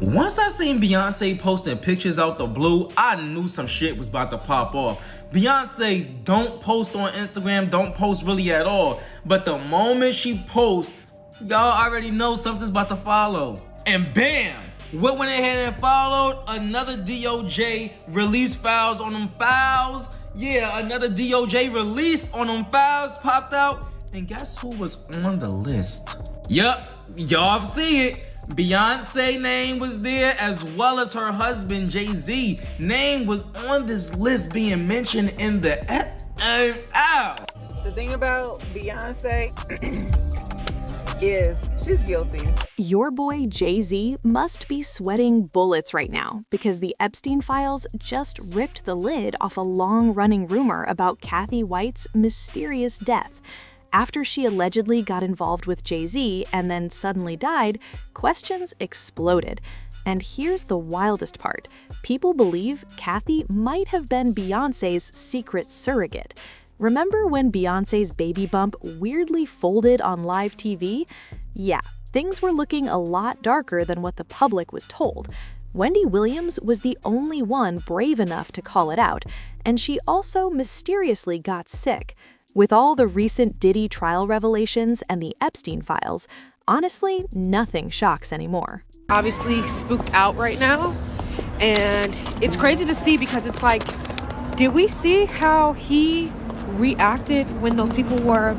Once I seen Beyonce posting pictures out the blue, I knew some shit was about to pop off. Beyonce don't post on Instagram, don't post really at all. But the moment she posts, y'all already know something's about to follow. And bam! What went ahead and followed? Another DOJ released files on them files. Yeah, another DOJ release on them files popped out. And guess who was on the list? Yup, y'all see it. Beyonce name was there, as well as her husband Jay-Z name was on this list being mentioned in the The thing about Beyonce is she's guilty. Your boy Jay-Z must be sweating bullets right now because the Epstein files just ripped the lid off a long-running rumor about Cathy White's mysterious death. After she allegedly got involved with Jay-Z and then suddenly died, questions exploded. And here's the wildest part. People believe Cathy might have been Beyoncé's secret surrogate. Remember when Beyoncé's baby bump weirdly folded on live TV? Yeah, things were looking a lot darker than what the public was told. Wendy Williams was the only one brave enough to call it out, and she also mysteriously got sick. With all the recent Diddy trial revelations and the Epstein files, honestly, nothing shocks anymore. Obviously spooked out right now, and it's crazy to see because it's like, did we see how he reacted when those people were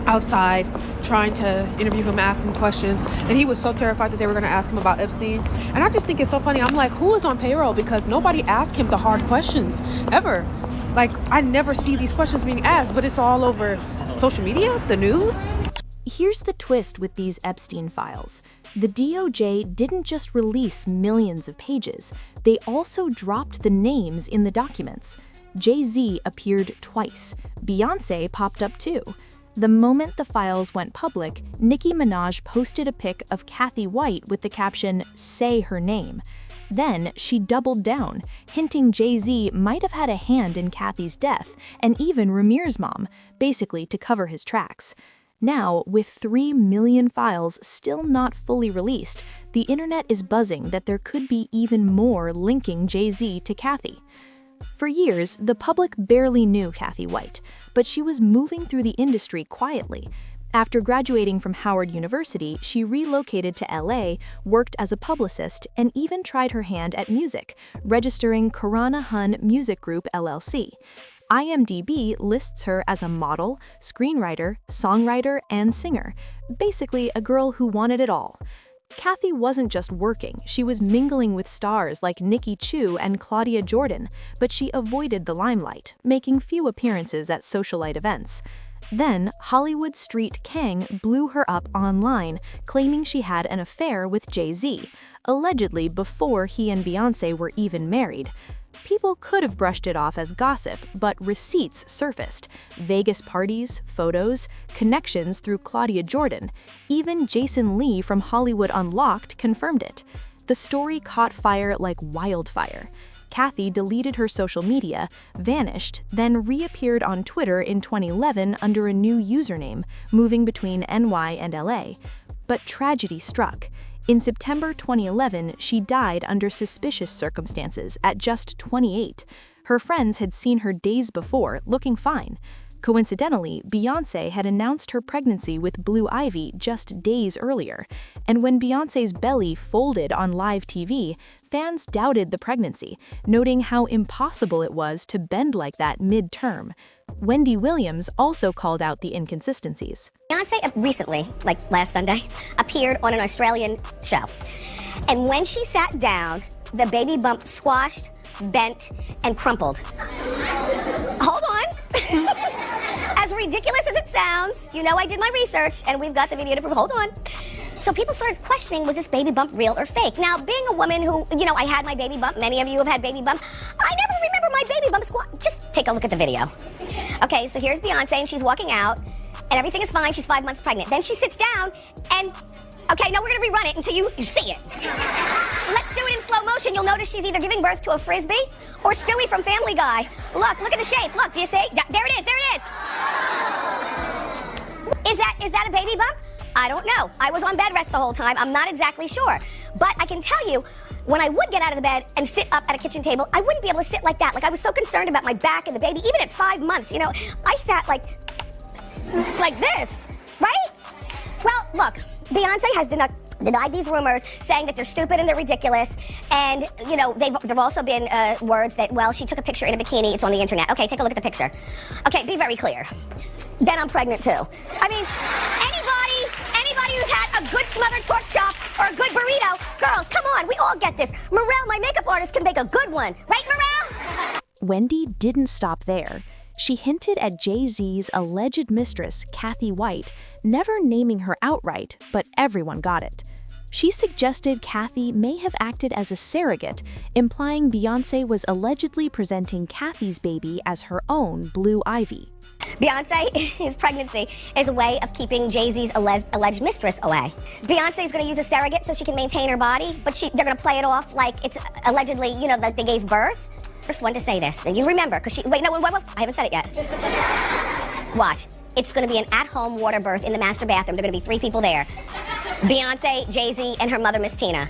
outside trying to interview him, ask him questions, and he was so terrified that they were going to ask him about Epstein? And I just think it's so funny. I'm like, who is on payroll? Because nobody asked him the hard questions ever. Like, I never see these questions being asked, but it's all over social media, the news. Here's the twist with these Epstein files. The DOJ didn't just release millions of pages, they also dropped the names in the documents. Jay-Z appeared twice. Beyoncé popped up too. The moment the files went public, Nicki Minaj posted a pic of Cathy White with the caption, "Say her name." Then she doubled down, hinting Jay-Z might have had a hand in Cathy's death, and even Ramir's mom, basically to cover his tracks. Now, with 3 million files still not fully released, the internet is buzzing that there could be even more linking Jay-Z to Cathy. For years, the public barely knew Cathy White, but she was moving through the industry quietly. After graduating from Howard University, she relocated to LA, worked as a publicist, and even tried her hand at music, registering Karana Hun Music Group LLC. IMDb lists her as a model, screenwriter, songwriter, and singer, basically a girl who wanted it all. Cathy wasn't just working, she was mingling with stars like Nikki Chu and Claudia Jordan, but she avoided the limelight, making few appearances at socialite events. Then, Hollywood Street Kang blew her up online, claiming she had an affair with Jay-Z, allegedly before he and Beyoncé were even married. People could have brushed it off as gossip, but receipts surfaced. Vegas parties, photos, connections through Claudia Jordan. Even Jason Lee from Hollywood Unlocked confirmed it. The story caught fire like wildfire. Cathy deleted her social media, vanished, then reappeared on Twitter in 2011 under a new username, moving between NY and LA. But tragedy struck. In September 2011, she died under suspicious circumstances at just 28. Her friends had seen her days before, looking fine. Coincidentally, Beyoncé had announced her pregnancy with Blue Ivy just days earlier. And when Beyoncé's belly folded on live TV, fans doubted the pregnancy, noting how impossible it was to bend like that mid-term. Wendy Williams also called out the inconsistencies. Beyoncé recently, like last Sunday, appeared on an Australian show. And when she sat down, the baby bump squashed, bent, and crumpled. Hold on. As ridiculous as it sounds, you know I did my research and we've got the video to prove. Hold on. So people started questioning, was this baby bump real or fake? Now, being a woman who, I had my baby bump, many of you have had baby bump, I never remember my baby bump Just take a look at the video. Okay, so here's Beyonce and she's walking out and everything is fine, she's 5 months pregnant. Then she sits down and, okay, no, we're gonna rerun it until you see it. Let's do it in slow motion. You'll notice she's either giving birth to a Frisbee or Stewie from Family Guy. Look at the shape. Look, do you see? There it is, there it is. Is that a baby bump? I don't know. I was on bed rest the whole time. I'm not exactly sure. But I can tell you, when I would get out of the bed and sit up at a kitchen table, I wouldn't be able to sit like that. Like, I was so concerned about my back and the baby. Even at 5 months, you know, I sat like this, right? Well, look, Beyonce has denied these rumors, saying that they're stupid and they're ridiculous. And, you know, there've also been words that, well, she took a picture in a bikini, it's on the internet. Okay, take a look at the picture. Okay, be very clear. Then I'm pregnant too. I mean, anybody who's had a good smothered pork chop or a good burrito, girls, come on, we all get this. Morel, my makeup artist, can make a good one. Right, Morel? Wendy didn't stop there. She hinted at Jay-Z's alleged mistress, Cathy White, never naming her outright, but everyone got it. She suggested Cathy may have acted as a surrogate, implying Beyoncé was allegedly presenting Cathy's baby as her own Blue Ivy. Beyonce's pregnancy is a way of keeping Jay-Z's alleged mistress away. Beyonce is going to use a surrogate so she can maintain her body, but they're going to play it off like it's allegedly, you know, that they gave birth. First one to say this, and you remember, because wait, I haven't said it yet. Watch. It's going to be an at-home water birth in the master bathroom. There are going to be 3 people there. Beyonce, Jay-Z, and her mother, Miss Tina.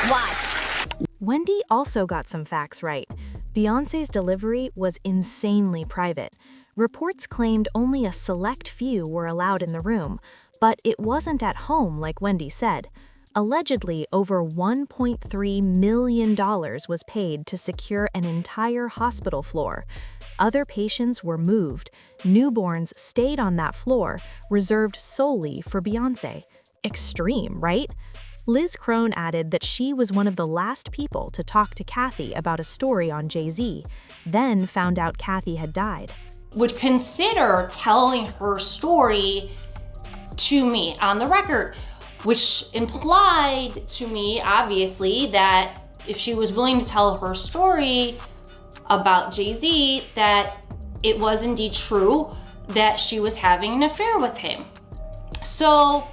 Watch. Wendy also got some facts right. Beyoncé's delivery was insanely private. Reports claimed only a select few were allowed in the room, but it wasn't at home like Wendy said. Allegedly, over $1.3 million was paid to secure an entire hospital floor. Other patients were moved. Newborns stayed on that floor, reserved solely for Beyoncé. Extreme, right? Liz Crone added that she was one of the last people to talk to Cathy about a story on Jay-Z, then found out Cathy had died. Would consider telling her story to me on the record, which implied to me, obviously, that if she was willing to tell her story about Jay-Z, that it was indeed true that she was having an affair with him. So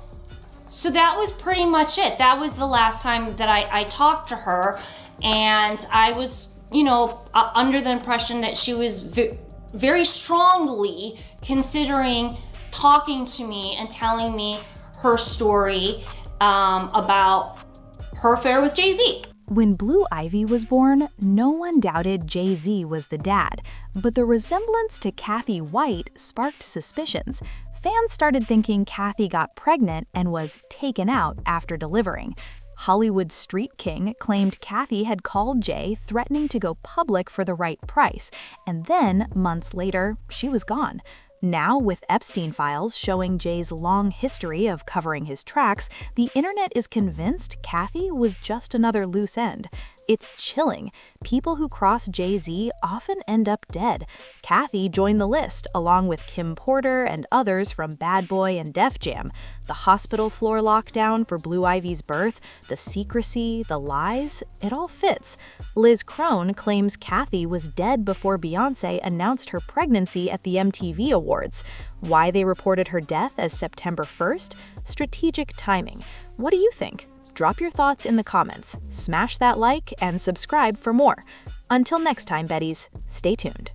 that was pretty much it. That was the last time that I talked to her, and I was, you know, under the impression that she was very strongly considering talking to me and telling me her story about her affair with Jay-Z. When Blue Ivy was born, no one doubted Jay-Z was the dad, but the resemblance to Cathy White sparked suspicions. Fans started thinking Cathy got pregnant and was taken out after delivering. Hollywood Street King claimed Cathy had called Jay threatening to go public for the right price, and then, months later, she was gone. Now, with Epstein files showing Jay's long history of covering his tracks, the internet is convinced Cathy was just another loose end. It's chilling. People who cross Jay-Z often end up dead. Cathy joined the list, along with Kim Porter and others from Bad Boy and Def Jam. The hospital floor lockdown for Blue Ivy's birth, the secrecy, the lies, it all fits. Liz Crone claims Cathy was dead before Beyoncé announced her pregnancy at the MTV Awards. Why they reported her death as September 1st? Strategic timing. What do you think? Drop your thoughts in the comments, smash that like, and subscribe for more. Until next time, Betties, stay tuned.